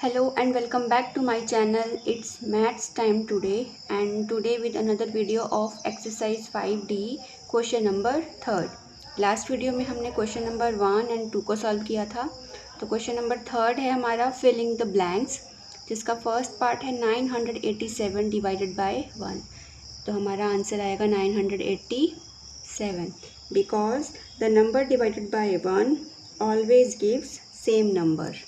Hello and welcome back to my channel. It's maths time today and today with another video of exercise 5D question number 3rd. Last video में हमने question number 1 और 2 को solve किया था। तो question number 3rd है हमारा filling the blanks, जिसका फर्स्ट पार्ट है 987 डिवाइडेड बाय 1। तो हमारा आंसर आएगा 987 because the number divided by 1 always gives same number.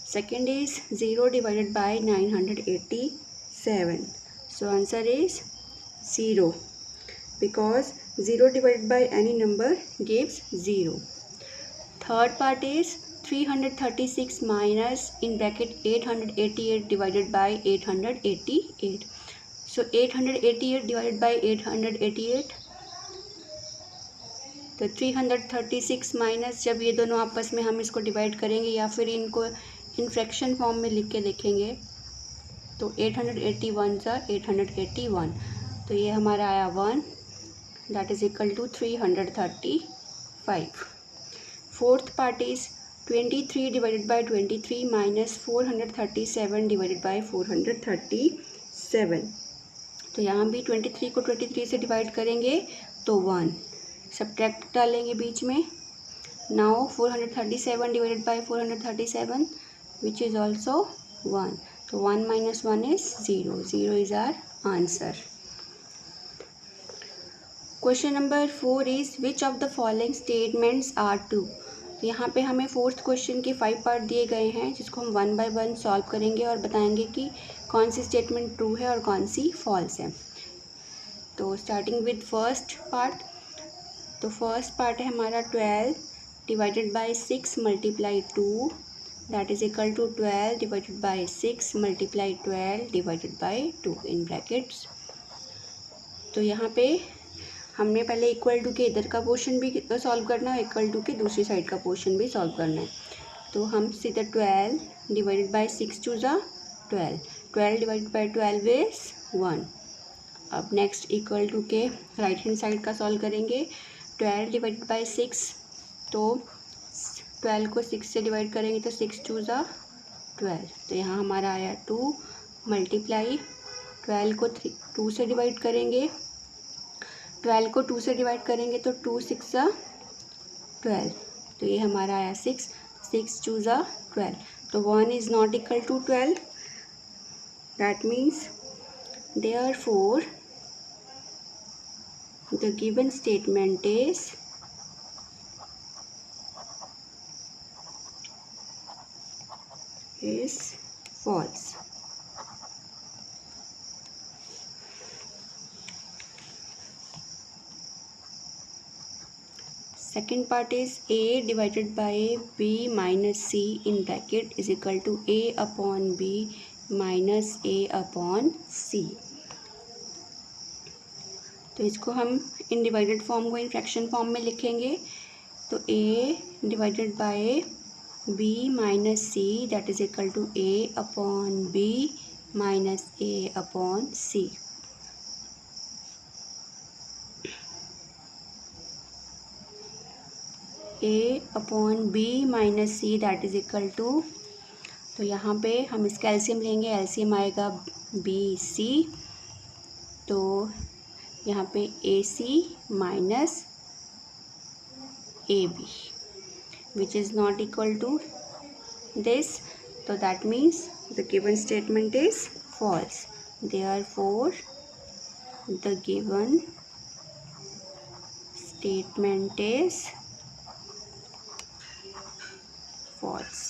Second is 0 divided by 987. So answer is 0 because 0 divided by any number gives 0. Third part is 336 minus in bracket 888 divided by 888. So 888 divided by 888. तो 336 minus जब ये दोनों आपस में हम इसको divide करेंगे या फिर इनको इन फ्रैक्शन फॉर्म में लिख के देखेंगे तो 881 सा 881, तो ये हमारा आया 1 that is equal to 335। Fourth part is 23 divided by 23 minus 437 divided by 437। तो यहाँ भी 23 को 23 से डिवाइड करेंगे तो 1, सब्ट्रैक्ट डालेंगे बीच में। Now 437 divided by 437 which is also 1. So 1 minus 1 is 0. 0 is our answer. Question number 4 is which of the following statements are true? तो यहाँ पे हमें फोर्थ क्वेश्चन के 5 पार्ट दिए गए हैं जिसको हम 1 बाय 1 सॉल्व करेंगे और बताएंगे कि कौन सी स्टेटमेंट ट्रू है और कौन सी फॉल्स है। तो स्टार्टिंग विद फर्स्ट पार्ट, तो फर्स्ट पार्ट है हमारा 12 divided by 6 multiply 2 that is equal to 12 divided by 6 multiply 12 divided by 2 in brackets। तो यहाँ पे हमने पहले इक्वल टू के इधर का पोर्शन भी सॉल्व करना है, इक्वल टू के दूसरी साइड का पोर्शन भी सॉल्व करना है। तो हम सीधा 12 डिवाइडेड बाय 6 टू ज़ा 12, 12 डिवाइडेड बाय 12 इज 1। अब नेक्स्ट इक्वल टू के राइट हैंड साइड का सॉल्व करेंगे। 12 डिवाइडेड बाय 6, तो 12 को 6 से डिवाइड करेंगे तो 6 टू ज़ा 12, तो यहाँ हमारा आया 2 मल्टीप्लाई 12 को 2 से डिवाइड करेंगे, 12 को 2 से डिवाइड करेंगे तो 2 6 ज़ा 12, तो ये हमारा आया 6, 6 टू ज़ा 12। तो 1 is not equal to 12, that means therefore the given statement is false. Second part is a divided by b minus c in bracket is equal to a upon b minus a upon c। तो इसको हम इन divided form को in fraction form में लिखेंगे। तो a divided by b minus c that is equal to a upon b minus a upon c। a upon b minus c that is equal to, तो यहाँ पे हम इसका LCM लेंगे, एलसीएम आएगा बी सी, तो यहाँ पे A C minus A B which is not equal to this, so that means the given statement is false. Therefore the given statement is false.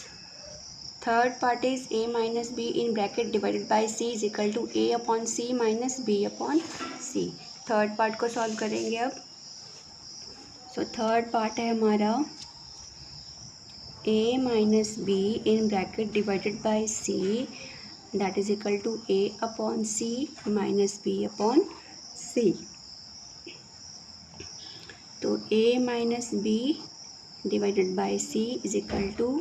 Third part is a minus b in bracket divided by c is equal to a upon c minus b upon c। Third part को solve करेंगे अब। So third part है हमारा a minus b in bracket divided by c that is equal to a upon c minus b upon c। तो a minus b divided by c is equal to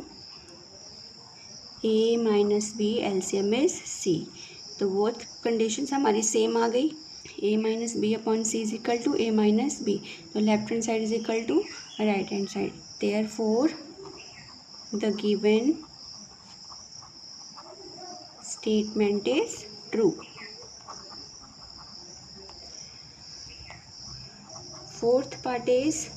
a minus b LCM is c। तो both conditions हमारी same आ गई। a minus b upon c is equal to a minus b, तो left hand side is equal to right hand side. Therefore the given statement is true. Fourth part is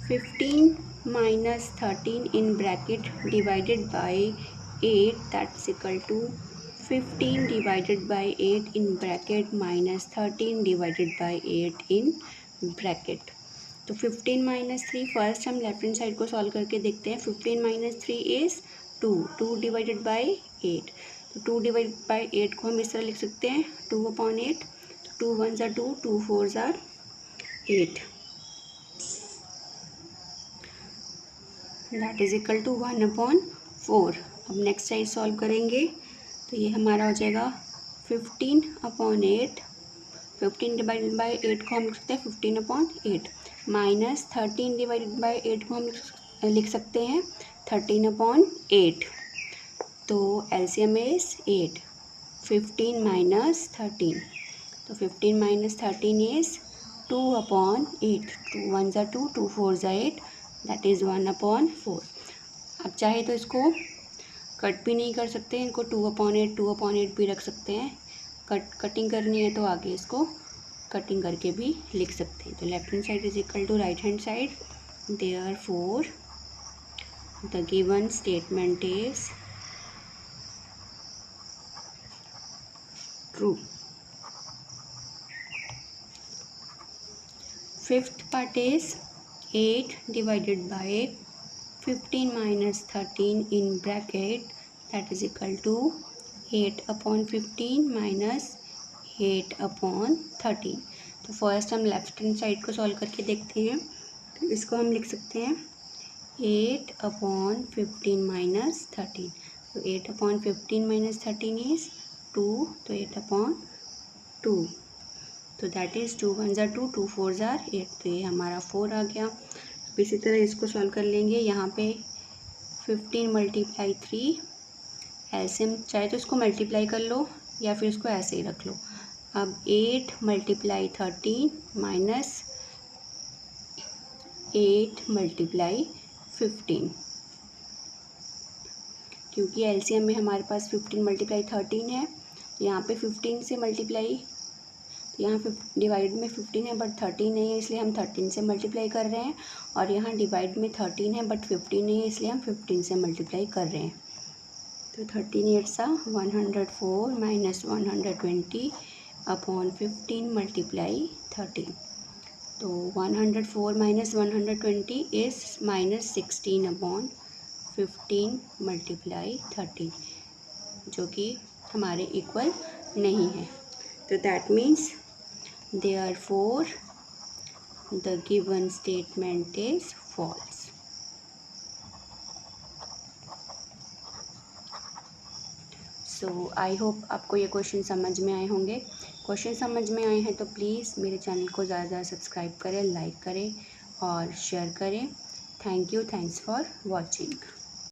15 minus 13 in bracket divided by 8, that's equal to 15 divided by 8 in bracket minus 13 divided by 8 in bracket. तो 15 minus 3 first हम left hand side को solve करके देखते हैं. 15 minus 3 is 2. 2 divided by 8. तो 2 divided by 8 को हम इस तरह लिख सकते हैं 2/8. 2 1s are 2, 2 4s are 8. That is equal to 1/4. अब नेक्स्ट साइड सॉल्व करेंगे तो ये हमारा हो जाएगा 15/8. 15 डिवाइडेड बाई 8 को हम लिख सकते हैं 15/8 माइनस 13 डिवाइडेड बाई 8 को हम लिख सकते हैं 13/8. तो एलसीएम इज 8. 15 माइनस 13. तो 15 minus 13 is 2/8. 2 1s are 2, 2 4s are 8. That is 1/4. अब चाहे तो इसको कट भी नहीं कर सकते, इनको 2/8 भी रख सकते हैं. कटिंग करनी है तो आगे इसको कटिंग करके भी लिख सकते हैं. तो left hand side is equal to right hand side. Therefore the given statement is true. Fifth part is 8 divided by 15 minus 13 in bracket, that is equal to 8/15 minus 8/13. तो फर्स्ट हम लेफ्ट हैंड साइड को solve करके देखते हैं. तो इसको हम लिख सकते हैं 8/15 minus 13. तो 8/15 minus 13 इज 2. तो 8/2. तो that is 2 1s are 2, 2 4s are 8. तो ये हमारा 4 आ गया. इसी तरह इसको सॉल्व कर लेंगे. यहाँ पे 15 मल्टीप्लाई 3 एलसीएम चाहे तो इसको मल्टीप्लाई कर लो या फिर इसको ऐसे ही रख लो. अब 8 मल्टीप्लाई 13 माइनस 8 मल्टीप्लाई 15. क्योंकि एलसीएम में हमारे पास 15 मल्टीप्लाई 13 है. यहाँ पे 15 से मल्टीप्लाई, तो यहाँ डिवाइड में 15 है बट 13 नहीं है, इसलिए हम 13 से मल्टीप्लाई कर रहे हैं. और यहाँ डिवाइड में 13 है बट 15 नहीं है, इसलिए हम 15 से मल्टीप्लाई कर रहे हैं. तो 13 8 104 माइनस 120 अपॉन 15 मल्टीप्लाई 13. तो 104 माइनस 120 इज़ माइनस 16/15 मल्टीप्लाई 13, जो कि हमारे इक्वल नहीं है. तो that means therefore the given statement is false. So I hope आपको ये क्वेश्चन समझ में आए होंगे. क्वेश्चन समझ में आए हैं तो प्लीज़ मेरे चैनल को ज़्यादा ज़्यादा सब्सक्राइब करें, लाइक करें और शेयर करें. Thank you. Thanks for watching.